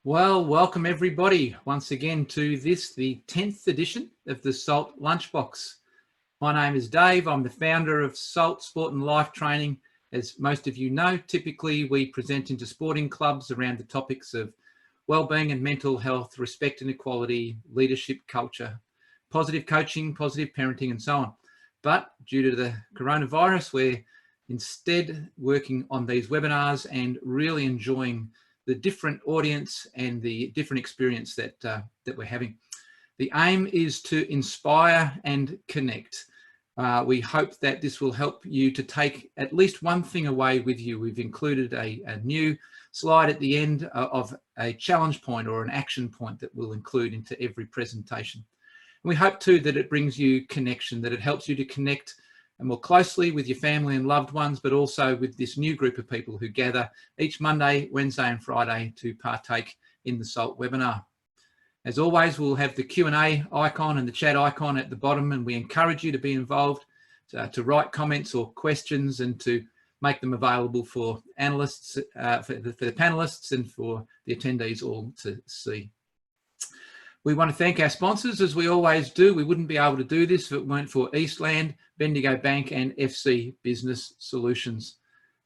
Well, welcome everybody once again to this, the 10th edition of the SALT Lunchbox. My name is Dave. I'm the founder of SALT Sport and Life Training. As most of you know, typically we present into sporting clubs around the topics of wellbeing and mental health, respect and equality, leadership, culture, positive coaching, positive parenting, and so on. But due to the coronavirus, we're instead working on these webinars and really enjoying the different audience and the different experience that we're having. The aim is to inspire and connect. We hope that this will help you to take at least one thing away with you. We've included a new slide at the end of a challenge point or an action point that we'll include into every presentation. And we hope too that it brings you connection, that it helps you to connect more closely with your family and loved ones, but also with this new group of people who gather each Monday, Wednesday and Friday to partake in the SALT webinar. As always, we'll have the Q&A icon and the chat icon at the bottom, and we encourage you to be involved, to write comments or questions and to make them available for analysts, for the panelists and for the attendees all to see. We want to thank our sponsors, as we always do. We wouldn't be able to do this if it weren't for Eastland, Bendigo Bank and FC Business Solutions.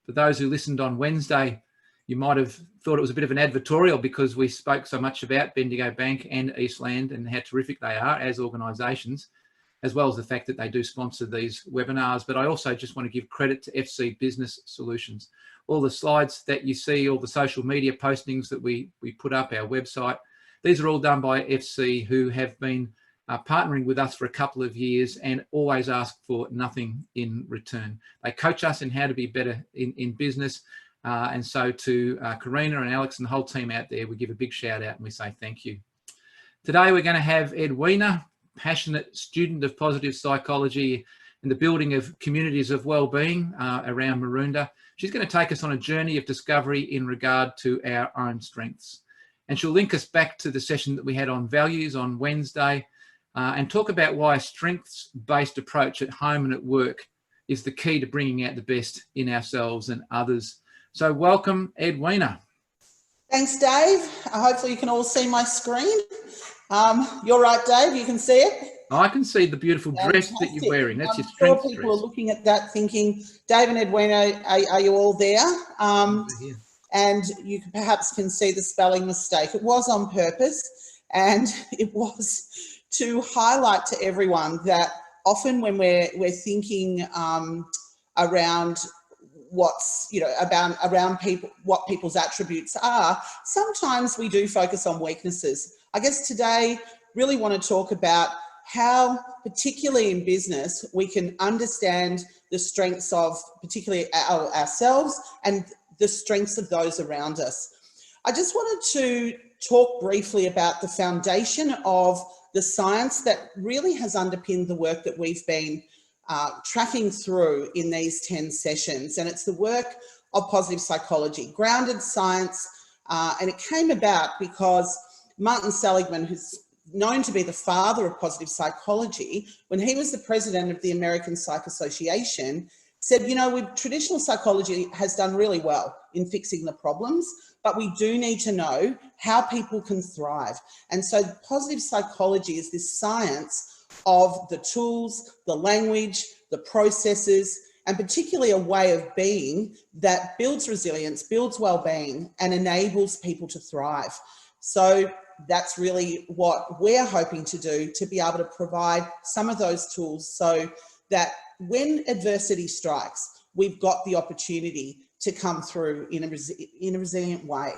For those who listened on Wednesday, you might have thought it was a bit of an advertorial because we spoke so much about Bendigo Bank and Eastland and how terrific they are as organisations, as well as the fact that they do sponsor these webinars. But I also just want to give credit to FC Business Solutions. All the slides that you see, all the social media postings that we put up, our website, these are all done by FC, who have been partnering with us for a couple of years and always ask for nothing in return. They coach us in how to be better in business. And so to Karina and Alex and the whole team out there, we give a big shout out and we say thank you. Today, we're going to have Edwina, passionate student of positive psychology and the building of communities of wellbeing around Maroondah. She's going to take us on a journey of discovery in regard to our own strengths. And she'll link us back to the session that we had on values on Wednesday and talk about why a strengths-based approach at home and at work is the key to bringing out the best in ourselves and others. So welcome, Edwina. Thanks, Dave. Hopefully you can all see my screen. You're right, Dave, you can see it. I can see the beautiful dress that you're wearing. That's your strengths dress. People are looking at that thinking, Dave and Edwina, are you all there? And you perhaps can see the spelling mistake. It was on purpose, and it was to highlight to everyone that often when we're thinking around what's, around people, what people's attributes are, sometimes we do focus on weaknesses. I guess today really want to talk about how, particularly in business, we can understand the strengths of particularly ourselves and the strengths of those around us. I just wanted to talk briefly about the foundation of the science that really has underpinned the work that we've been tracking through in these 10 sessions. And it's the work of positive psychology, grounded science. And it came about because Martin Seligman, who's known to be the father of positive psychology, when he was the president of the American Psych Association, said, traditional psychology has done really well in fixing the problems, but we do need to know how people can thrive. And so positive psychology is this science of the tools, the language, the processes, and particularly a way of being that builds resilience, builds well-being, and enables people to thrive. So that's really what we're hoping to do, to be able to provide some of those tools so that when adversity strikes, we've got the opportunity to come through in a resilient way.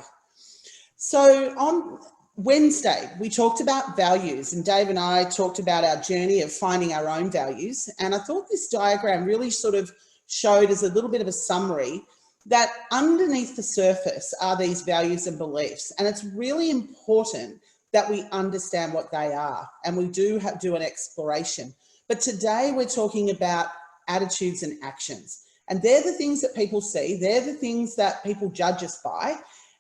So on Wednesday, we talked about values, and Dave and I talked about our journey of finding our own values. And I thought this diagram really sort of showed as a little bit of a summary that underneath the surface are these values and beliefs. And it's really important that we understand what they are, and we do an exploration. But today we're talking about attitudes and actions. And they're the things that people see. They're the things that people judge us by.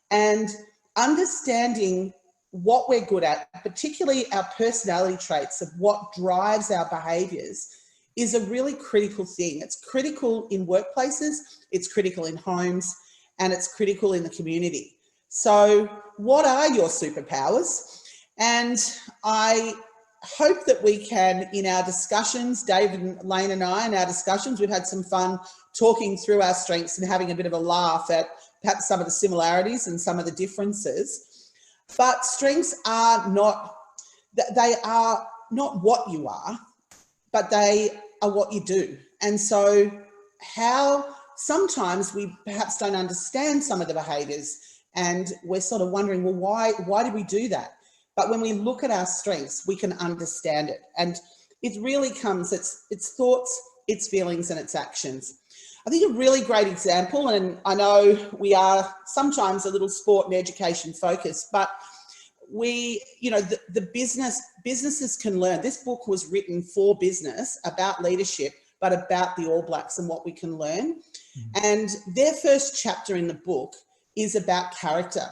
And understanding what we're good at, particularly our personality traits of what drives our behaviours, is a really critical thing. It's critical in workplaces, it's critical in homes, and it's critical in the community. So what are your superpowers? And I hope that we can, in our discussions, David and Lane and I, in our discussions, we've had some fun talking through our strengths and having a bit of a laugh at perhaps some of the similarities and some of the differences. But strengths are not, they are not what you are, but they are what you do. And so how sometimes we perhaps don't understand some of the behaviours, and we're sort of wondering, well, why did we do that? But when we look at our strengths, we can understand it. And it really comes, it's thoughts, it's feelings, and it's actions. I think a really great example, and I know we are sometimes a little sport and education focused, but we, you know, the businesses can learn. This book was written for business, about leadership, but about the All Blacks and what we can learn. And their first chapter in the book is about character.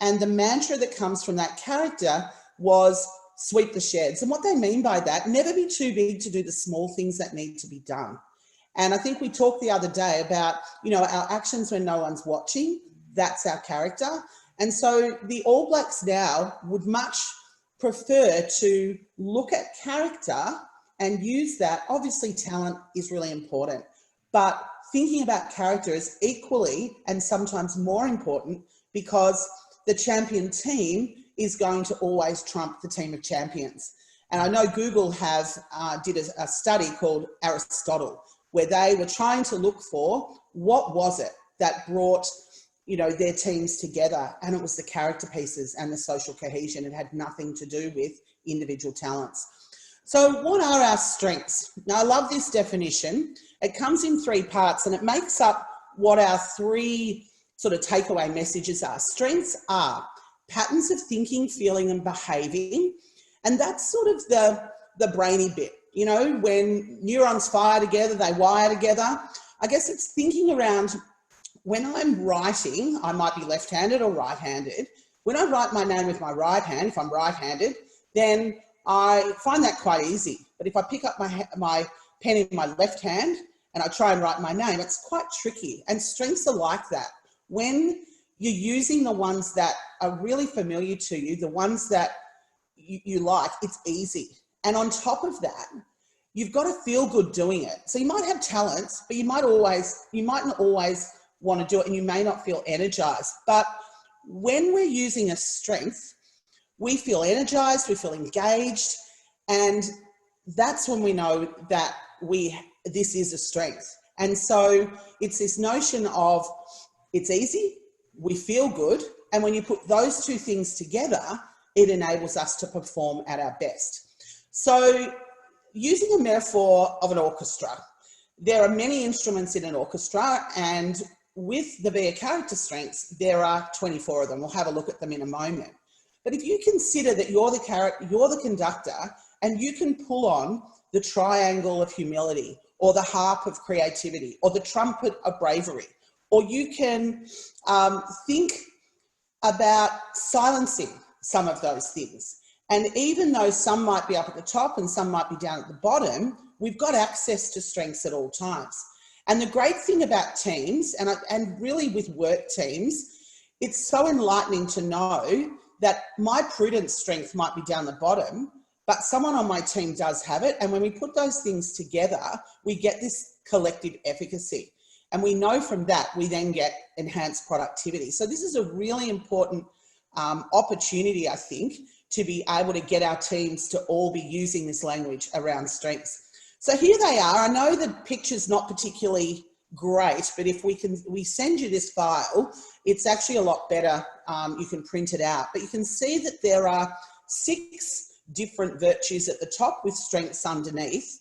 And the mantra that comes from that character was sweep the sheds. And what they mean by that, never be too big to do the small things that need to be done. And I think we talked the other day about, you know, our actions when no one's watching, that's our character. And so the All Blacks now would much prefer to look at character and use that. Obviously, talent is really important, but thinking about character is equally and sometimes more important, because the champion team is going to always trump the team of champions. And I know Google did a study called Aristotle, where they were trying to look for what was it that brought, you know, their teams together, and it was the character pieces and the social cohesion. It had nothing to do with individual talents. So what are our strengths? Now, I love this definition. It comes in 3 parts, and it makes up what our 3 sort of takeaway messages are. Strengths are patterns of thinking, feeling, and behaving. And that's sort of the brainy bit. You know, when neurons fire together, they wire together. I guess it's thinking around, when I'm writing, I might be left-handed or right-handed. When I write my name with my right hand, if I'm right-handed, then I find that quite easy. But if I pick up my pen in my left hand and I try and write my name, it's quite tricky. And strengths are like that. When you're using the ones that are really familiar to you, the ones that you like, it's easy. And on top of that, you've got to feel good doing it. So you might have talents, but you mightn't always want to do it, and you may not feel energized. But when we're using a strength, we feel energized, we feel engaged, and that's when we know that this is a strength. And so it's this notion of it's easy, we feel good, and when you put those 2 things together, it enables us to perform at our best. So using a metaphor of an orchestra, there are many instruments in an orchestra, and with the VIA character strengths, there are 24 of them. We'll have a look at them in a moment. But if you consider that you're the conductor, and you can pull on the triangle of humility, or the harp of creativity, or the trumpet of bravery, or you can think about silencing some of those things. And even though some might be up at the top and some might be down at the bottom, we've got access to strengths at all times. And the great thing about teams, and really with work teams, it's so enlightening to know that my prudence strength might be down the bottom, but someone on my team does have it. And when we put those things together, we get this collective efficacy. And we know from that, we then get enhanced productivity. So this is a really important opportunity, I think, to be able to get our teams to all be using this language around strengths. So here they are. I know the picture's not particularly great, but if we send you this file, it's actually a lot better. You can print it out, but you can see that there are 6 different virtues at the top with strengths underneath.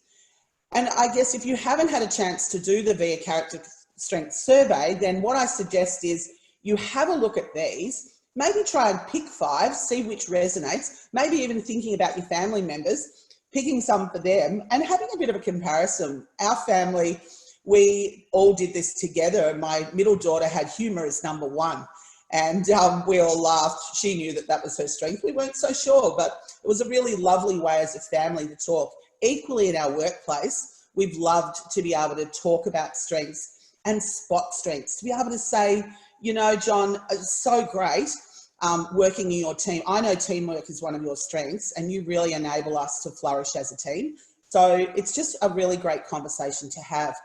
And I guess if you haven't had a chance to do the VIA character strength survey, then what I suggest is you have a look at these, maybe try and pick 5, see which resonates, maybe even thinking about your family members, picking some for them and having a bit of a comparison. Our family, we all did this together. My middle daughter had humour as number 1. And we all laughed. She knew that that was her strength. We weren't so sure, but it was a really lovely way as a family to talk. Equally in our workplace, we've loved to be able to talk about strengths and spot strengths, to be able to say, you know, John, it's so great working in your team. I know teamwork is one of your strengths, and you really enable us to flourish as a team. So it's just a really great conversation to have.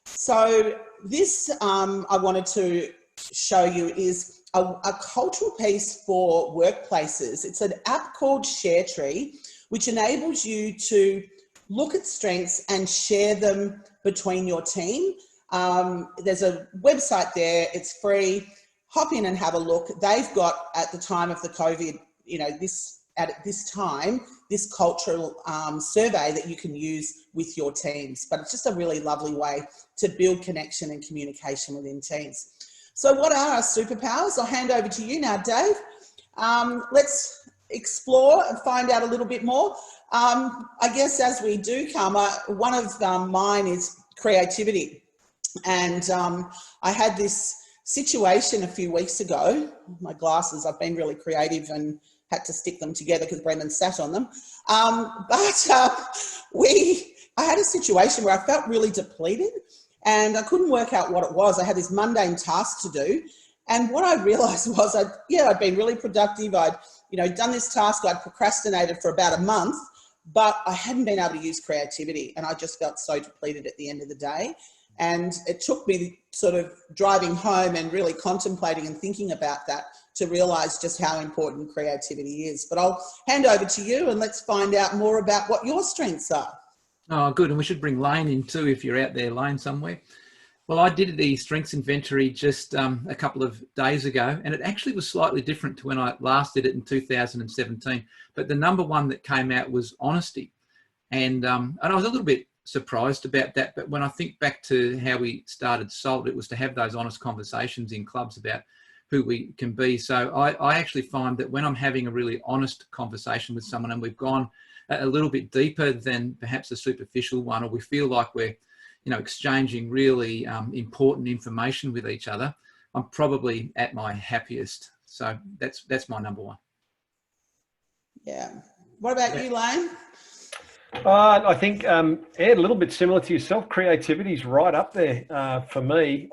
So this I wanted to show you is a cultural piece for workplaces. It's an app called ShareTree, which enables you to look at strengths and share them between your team. There's a website there, it's free. Hop in and have a look. They've got, at the time of the COVID, you know, at this time, this cultural survey that you can use with your teams. But it's just a really lovely way to build connection and communication within teams. So what are our superpowers? I'll hand over to you now, Dave. Let's explore and find out a little bit more. I guess as we do come, one of mine is creativity. And I had this situation a few weeks ago. My glasses, I've been really creative and had to stick them together because Brendan sat on them. I had a situation where I felt really depleted and I couldn't work out what it was. I had this mundane task to do. And what I realized was I'd been really productive. I'd done this task. I'd procrastinated for about a month, but I hadn't been able to use creativity. And I just felt so depleted at the end of the day. And it took me sort of driving home and really contemplating and thinking about that to realise just how important creativity is. But I'll hand over to you and let's find out more about what your strengths are. Oh, good. And we should bring Lane in too if you're out there, Lane, somewhere. Well, I did the strengths inventory just a couple of days ago, and it actually was slightly different to when I last did it in 2017. But the number one that came out was honesty. And I was a little bit surprised about that. But when I think back to how we started SALT, it was to have those honest conversations in clubs about who we can be. So I actually find that when I'm having a really honest conversation with someone and we've gone a little bit deeper than perhaps a superficial one, or we feel like we're exchanging really important information with each other, I'm probably at my happiest. So that's my number one. Yeah. What about you, Lane? I think, a little bit similar to yourself. Creativity is right up there for me.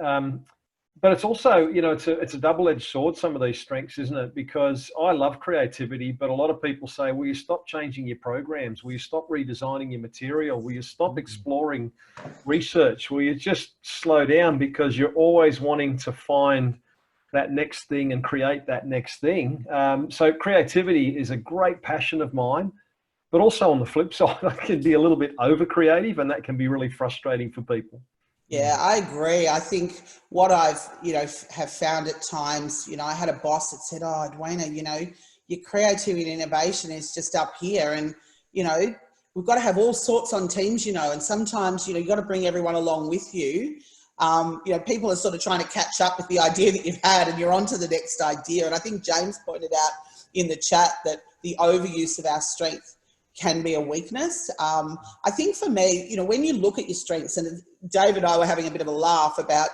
But it's also, it's a double-edged sword, some of these strengths, isn't it? Because I love creativity, but a lot of people say, will you stop changing your programs? Will you stop redesigning your material? Will you stop exploring research? Will you just slow down because you're always wanting to find that next thing and create that next thing? So creativity is a great passion of mine. But also on the flip side, I can be a little bit over creative, and that can be really frustrating for people. Yeah, I agree. I think what I've, have found at times, I had a boss that said, oh, Edwina, your creativity and innovation is just up here. And, we've got to have all sorts on teams, and sometimes, you've got to bring everyone along with you. People are sort of trying to catch up with the idea that you've had and you're on to the next idea. And I think James pointed out in the chat that the overuse of our strength can be a weakness. I think for me, when you look at your strengths, and Dave and I were having a bit of a laugh about,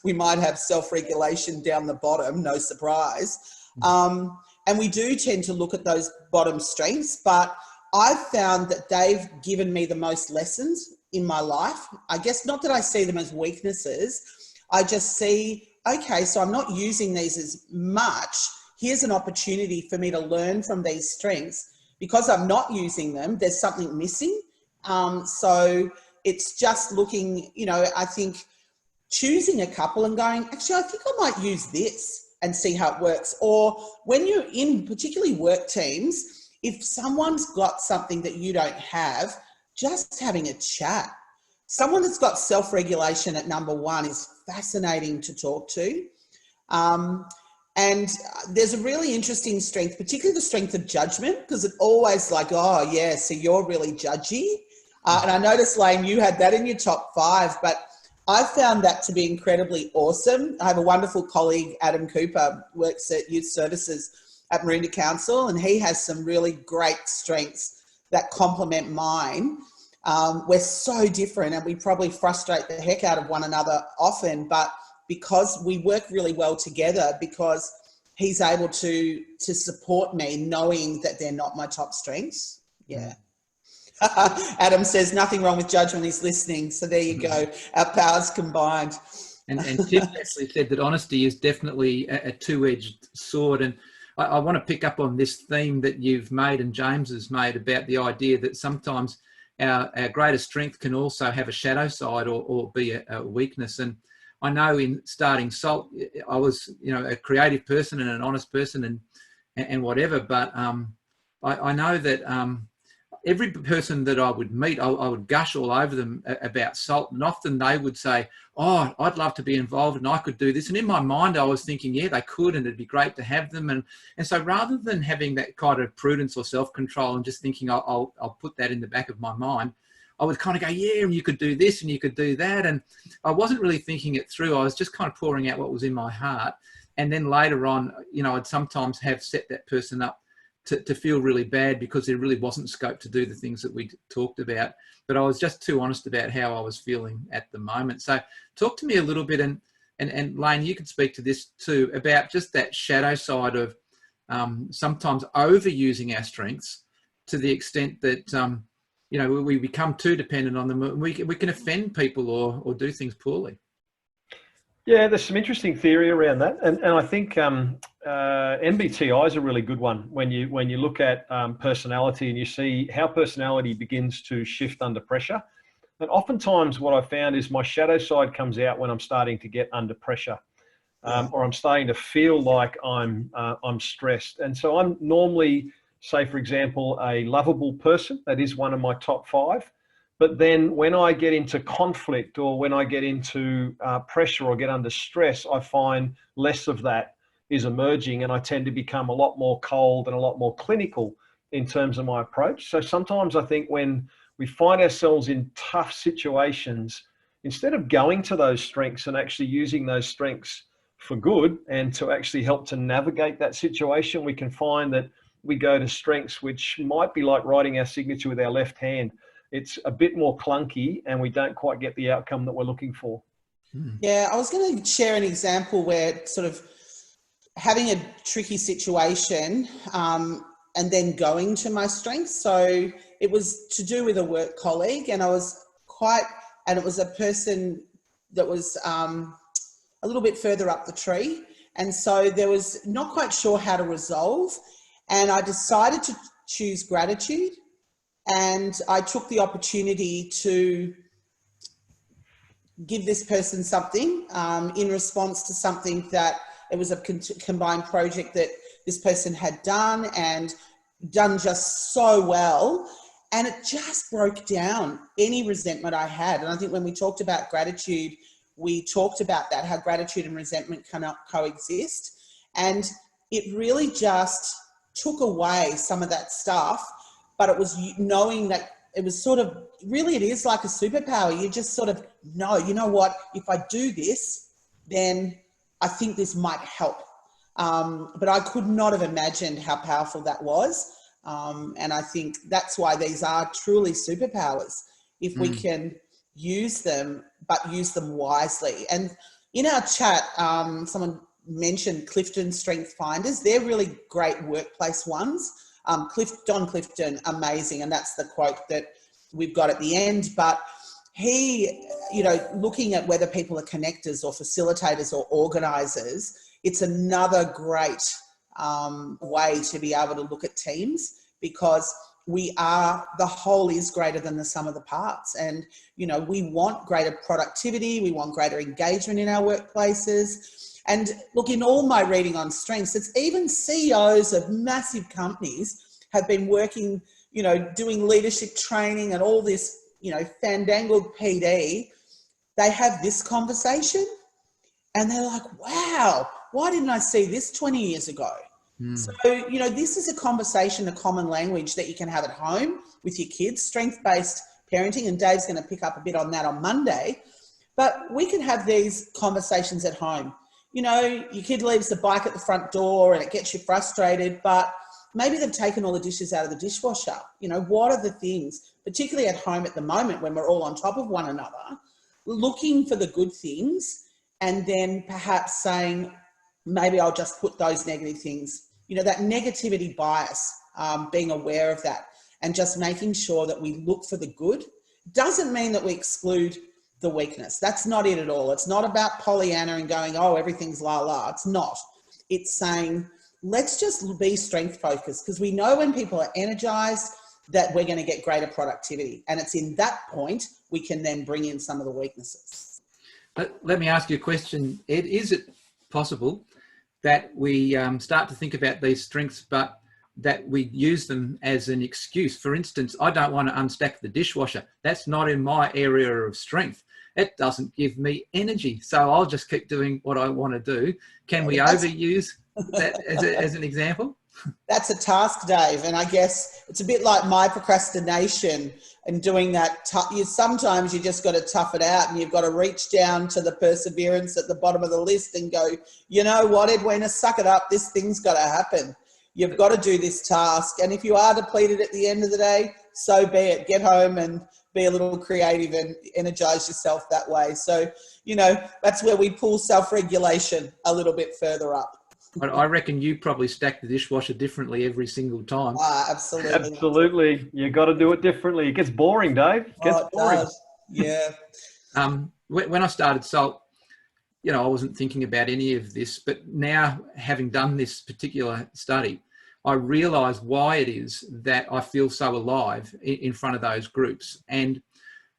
we might have self-regulation down the bottom, no surprise. And we do tend to look at those bottom strengths, but I've found that they've given me the most lessons in my life. I guess not that I see them as weaknesses. I just see, okay, so I'm not using these as much. Here's an opportunity for me to learn from these strengths. Because I'm not using them, there's something missing. So it's just looking, I think choosing a couple and going, actually, I think I might use this and see how it works. Or when you're in particularly work teams, if someone's got something that you don't have, just having a chat. Someone that's got self-regulation at number one is fascinating to talk to. And there's a really interesting strength, particularly the strength of judgment, because it's always like, oh, yeah, so you're really judgy. And I noticed, Lane, you had that in your top 5, but I found that to be incredibly awesome. I have a wonderful colleague, Adam Cooper, works at Youth Services at Maroondah Council, and he has some really great strengths that complement mine. We're so different and we probably frustrate the heck out of one another often, but because we work really well together, because he's able to support me knowing that they're not my top strengths. Yeah. Adam says nothing wrong with judgment, he's listening. So there you go, our powers combined. And Tiff actually said that honesty is definitely a two-edged sword. And I want to pick up on this theme that you've made and James has made about the idea that sometimes our greatest strength can also have a shadow side or be a weakness. And I know in starting Salt, I was, a creative person and an honest person and whatever, but I know that every person that I would meet, I would gush all over them about Salt, and often they would say, "Oh, I'd love to be involved and I could do this." And in my mind, I was thinking, yeah, they could, and it'd be great to have them. And so rather than having that kind of prudence or self-control and just thinking I'll put that in the back of my mind, I would kind of go, yeah, and you could do this and you could do that. And I wasn't really thinking it through. I was just kind of pouring out what was in my heart. And then later on, I'd sometimes have set that person up to feel really bad because there really wasn't scope to do the things that we talked about. But I was just too honest about how I was feeling at the moment. So talk to me a little bit, and Lane, you could speak to this too, about just that shadow side of sometimes overusing our strengths to the extent that, we become too dependent on them. We can offend people or do things poorly. Yeah, there's some interesting theory around that, and I think MBTI is a really good one when you look at personality and you see how personality begins to shift under pressure. And oftentimes, what I found is my shadow side comes out when I'm starting to get under pressure, or I'm starting to feel like I'm stressed. And so I'm normally, say for example, a lovable person. That is one of my top 5. But then when I get into conflict or when I get into pressure or get under stress, I find less of that is emerging, and I tend to become a lot more cold and a lot more clinical in terms of my approach. So sometimes I think when we find ourselves in tough situations, instead of going to those strengths and actually using those strengths for good and to actually help to navigate that situation, we can find that we go to strengths which might be like writing our signature with our left hand. It's a bit more clunky and we don't quite get the outcome that we're looking for. Yeah, I was going to share an example where sort of having a tricky situation and then going to my strengths. So it was to do with a work colleague, and it was a person that was a little bit further up the tree. And so there was not quite sure how to resolve. And I decided to choose gratitude. And I took the opportunity to give this person something in response to something that it was a combined project that this person had done and done just so well. And it just broke down any resentment I had. And I think when we talked about gratitude, we talked about that, how gratitude and resentment cannot coexist. And it really just took away some of that stuff. But it was knowing that it was sort of, really it is like a superpower. You just sort of know, you know what, if I do this, then I think this might help. But I could not have imagined how powerful that was. And I think that's why these are truly superpowers, if we can use them, but use them wisely. And in our chat, someone mentioned Clifton Strength Finders. They're really great workplace ones. Don Clifton, amazing. And that's the quote that we've got at the end. But he, looking at whether people are connectors or facilitators or organisers, it's another great way to be able to look at teams, because the whole is greater than the sum of the parts. And, we want greater productivity. We want greater engagement in our workplaces. And look, in all my reading on strengths, it's even CEOs of massive companies have been working, doing leadership training and all this, fandangled PD. They have this conversation and they're like, wow, why didn't I see this 20 years ago? So, this is a conversation, a common language that you can have at home with your kids, strength-based parenting, and Dave's going to pick up a bit on that on Monday. But we can have these conversations at home. Your kid leaves the bike at the front door and it gets you frustrated, but maybe they've taken all the dishes out of the dishwasher. What are the things, particularly at home at the moment when we're all on top of one another, looking for the good things and then perhaps saying, maybe I'll just put those negative things, that negativity bias, being aware of that and just making sure that we look for the good. Doesn't mean that we exclude the weakness. That's not it at all. It's not about Pollyanna and going, oh, everything's la la. It's not. It's saying, let's just be strength focused, because we know when people are energized that we're going to get greater productivity. And it's in that point we can then bring in some of the weaknesses. But let me ask you a question, Ed. Is it possible that we start to think about these strengths, but that we use them as an excuse? For instance, I don't want to unstack the dishwasher. That's not in my area of strength. It doesn't give me energy, so I'll just keep doing what I want to do. Can we overuse that as an example? That's a task, Dave, and I guess it's a bit like my procrastination and doing that. Sometimes you just got to tough it out, and you've got to reach down to the perseverance at the bottom of the list and go, you know what, Edwina, suck it up. This thing's got to happen. You've got to do this task, and if you are depleted at the end of the day, so be it. Get home and be a little creative and energize yourself that way. So, you know, that's where we pull self-regulation a little bit further up. But I reckon you probably stack the dishwasher differently every single time. Absolutely. Absolutely. You got to do it differently. It gets boring, Dave. It gets boring. Does. Yeah. When I started Salt, you know, I wasn't thinking about any of this, but now having done this particular study, I realise why it is that I feel so alive in front of those groups. And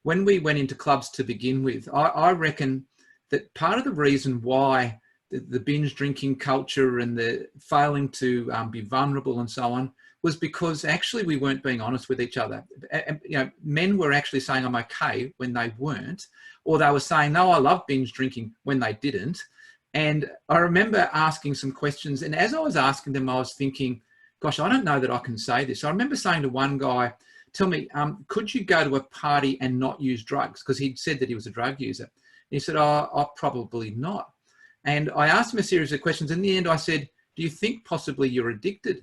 when we went into clubs to begin with, I reckon that part of the reason why the binge drinking culture and the failing to be vulnerable and so on was because actually we weren't being honest with each other. You know, men were actually saying I'm okay when they weren't, or they were saying, no, I love binge drinking when they didn't. And I remember asking some questions, and as I was asking them, I was thinking, gosh, I don't know that I can say this. I remember saying to one guy, tell me, could you go to a party and not use drugs? Because he'd said that he was a drug user. And he said, oh, probably not. And I asked him a series of questions. In the end, I said, do you think possibly you're addicted?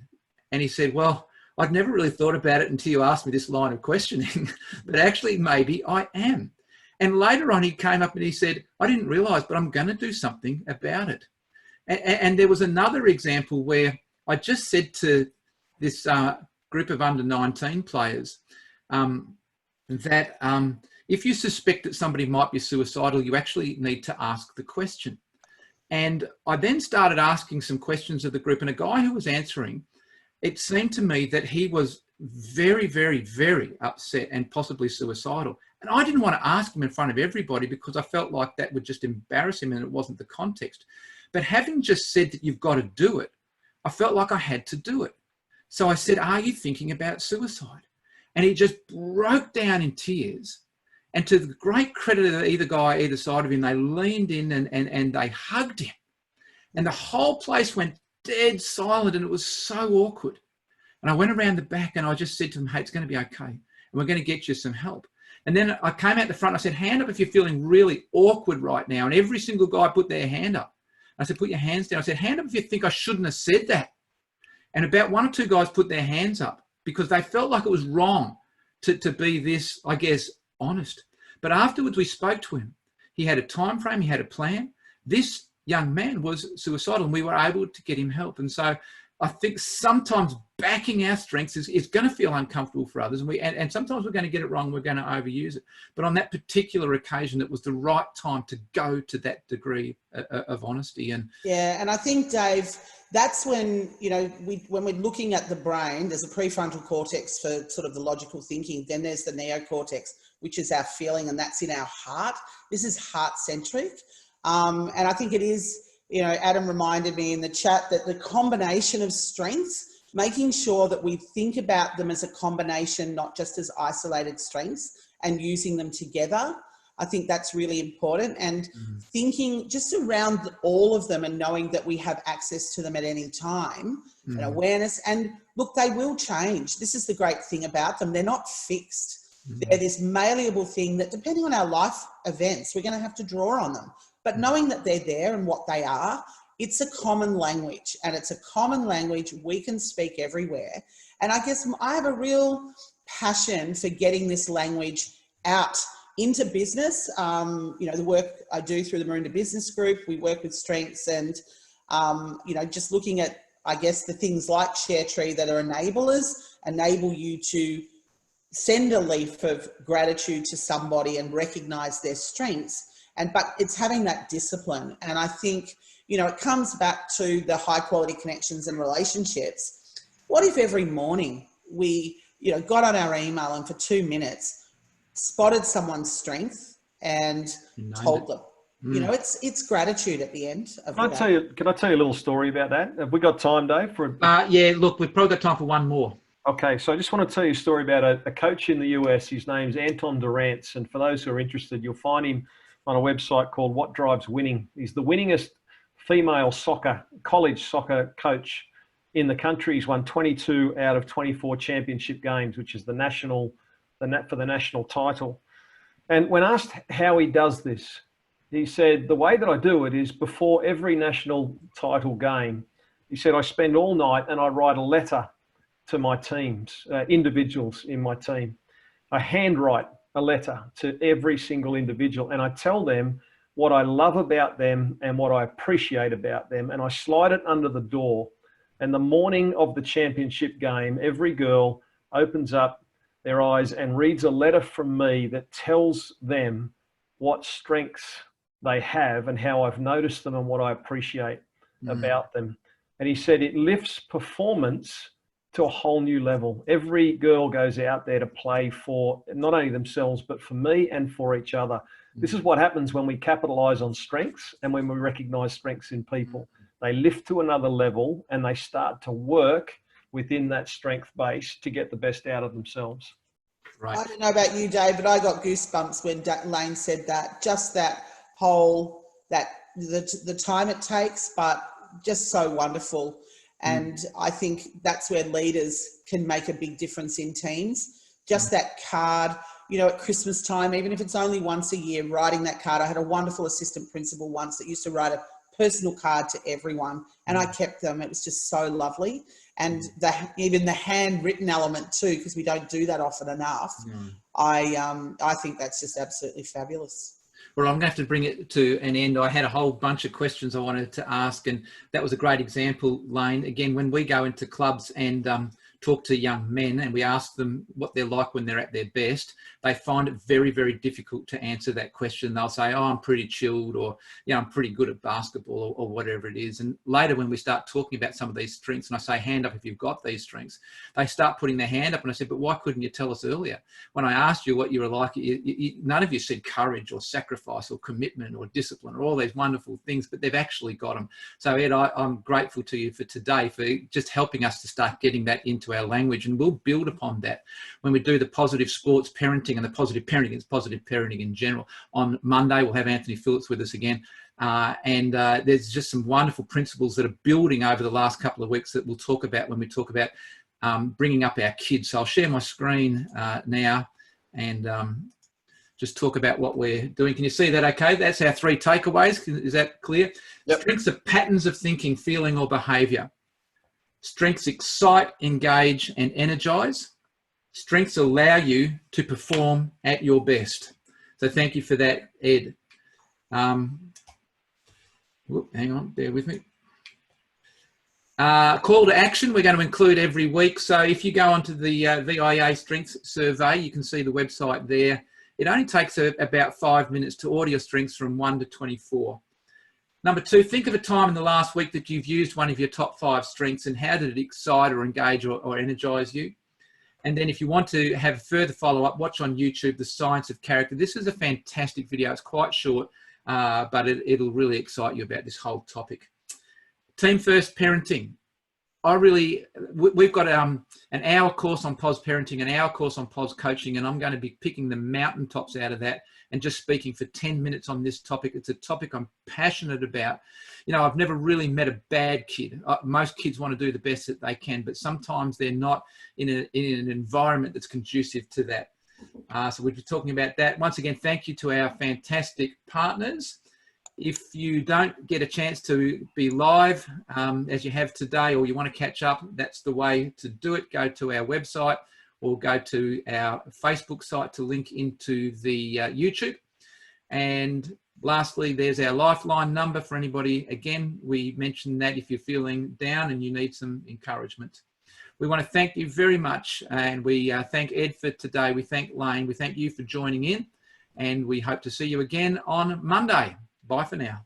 And he said, well, I'd never really thought about it until you asked me this line of questioning, but actually maybe I am. And later on, he came up and he said, I didn't realise, but I'm going to do something about it. And there was another example where I just said to this group of under 19 players that if you suspect that somebody might be suicidal, you actually need to ask the question. And I then started asking some questions of the group, and a guy who was answering, it seemed to me that he was very, very, very upset and possibly suicidal. And I didn't want to ask him in front of everybody because I felt like that would just embarrass him and it wasn't the context. But having just said that you've got to do it, I felt like I had to do it. So I said, are you thinking about suicide? And he just broke down in tears. And to the great credit of either guy, either side of him, they leaned in and they hugged him. And the whole place went dead silent, and it was so awkward. And I went around the back and I just said to them, hey, it's going to be okay. And we're going to get you some help. And then I came out the front. I said, hand up if you're feeling really awkward right now. And every single guy put their hand up. I said, put your hands down. I said, hand up if you think I shouldn't have said that. And about one or two guys put their hands up because they felt like it was wrong to be this, I guess, honest. But afterwards we spoke to him. He had a time frame, he had a plan. This young man was suicidal and we were able to get him help. And so I think sometimes backing our strengths is going to feel uncomfortable for others. And sometimes we're going to get it wrong, we're going to overuse it. But on that particular occasion, it was the right time to go to that degree of honesty. And yeah, and I think, Dave, that's when, you know, when we're looking at the brain, there's a prefrontal cortex for sort of the logical thinking. Then there's the neocortex, which is our feeling, and that's in our heart. This is heart-centric. And I think it is, you know, Adam reminded me in the chat that the combination of strengths, making sure that we think about them as a combination, not just as isolated strengths, and using them together. I think that's really important. And thinking just around all of them and knowing that we have access to them at any time and awareness. And look, they will change. This is the great thing about them. They're not fixed. They're this malleable thing that, depending on our life events, we're going to have to draw on them. But knowing that they're there and what they are, it's a common language, and it's a common language we can speak everywhere. And I guess I have a real passion for getting this language out into business. You know, the work I do through the Maroondah Business Group, we work with strengths and, you know, just looking at, I guess, the things like ShareTree that are enablers, enable you to send a leaf of gratitude to somebody and recognize their strengths. But it's having that discipline. And I think, you know, it comes back to the high quality connections and relationships. What if every morning we, you know, got on our email and for 2 minutes spotted someone's strength and told them? You know, it's gratitude at the end of the day. Can I tell you a little story about that? Have we got time, Dave? Yeah, look, we've probably got time for one more. Okay, so I just want to tell you a story about a coach in the US. His name's Anton Durant, and for those who are interested, you'll find him on a website called What Drives Winning. He's the winningest female college soccer coach in the country. He's won 22 out of 24 championship games, which is for the national title. And when asked how he does this, he said, the way that I do it is before every national title game, he said, I spend all night and I write a letter to my teams, individuals in my team. I handwrite a letter to every single individual and I tell them what I love about them and what I appreciate about them. And I slide it under the door. And the morning of the championship game, every girl opens up their eyes and reads a letter from me that tells them what strengths they have and how I've noticed them and what I appreciate about them. And he said it lifts performance to a whole new level. Every girl goes out there to play for not only themselves, but for me and for each other. This is what happens when we capitalize on strengths and when we recognize strengths in people. They lift to another level and they start to work within that strength base to get the best out of themselves. Right. I don't know about you, Dave, but I got goosebumps when Lane said that. Just that whole, the time it takes, but just so wonderful. And I think that's where leaders can make a big difference in teams. Just that card, you know, at Christmas time, even if it's only once a year, writing that card. I had a wonderful assistant principal once that used to write a personal card to everyone, and I kept them. It was just so lovely. And even the handwritten element too, because we don't do that often enough. I think that's just absolutely fabulous. Well, I'm going to have to bring it to an end. I had a whole bunch of questions I wanted to ask, and that was a great example, Lane. Again, when we go into clubs and talk to young men and we ask them what they're like when they're at their best, they find it very, very difficult to answer that question. They'll say, oh, I'm pretty chilled, or, you know, I'm pretty good at basketball, or whatever it is. And later when we start talking about some of these strengths and I say, hand up if you've got these strengths, they start putting their hand up. And I said, but why couldn't you tell us earlier? When I asked you what you were like, none of you said courage or sacrifice or commitment or discipline or all these wonderful things, but they've actually got them. So Ed, I'm grateful to you for today, for just helping us to start getting that into our language, and we'll build upon that when we do the positive sports parenting and the positive parenting. It's positive parenting in general. On Monday, we'll have Anthony Phillips with us again. There's just some wonderful principles that are building over the last couple of weeks that we'll talk about when we talk about bringing up our kids. So I'll share my screen now and just talk about what we're doing. Can you see that okay? That's our 3 takeaways. Is that clear? Yep. Strengths are patterns of thinking, feeling, or behavior. Strengths excite, engage, and energize. Strengths allow you to perform at your best. So thank you for that, Ed. Hang on, bear with me. Call to action, we're going to include every week. So if you go onto the VIA Strengths Survey, you can see the website there. It only takes about 5 minutes to order your strengths from 1 to 24. Number 2, think of a time in the last week that you've used one of your top 5 strengths, and how did it excite or engage or energize you? And then if you want to have further follow-up, watch on YouTube, The Science of Character. This is a fantastic video. It's quite short, but it'll really excite you about this whole topic. Team First Parenting. We've got an hour course on POS parenting, an hour course on POS coaching, and I'm going to be picking the mountaintops out of that and just speaking for 10 minutes on this topic. It's a topic I'm passionate about. You know, I've never really met a bad kid. Most kids want to do the best that they can, but sometimes they're not in an environment that's conducive to that. So we'll be talking about that. Once again, thank you to our fantastic partners. If you don't get a chance to be live as you have today, or you want to catch up, that's the way to do it. Go to our website or go to our Facebook site to link into the YouTube. And lastly, there's our Lifeline number for anybody. Again, we mentioned that if you're feeling down and you need some encouragement. we want to thank you very much. And we thank Ed for today. We thank Lane. We thank you for joining in. And we hope to see you again on Monday. Bye for now.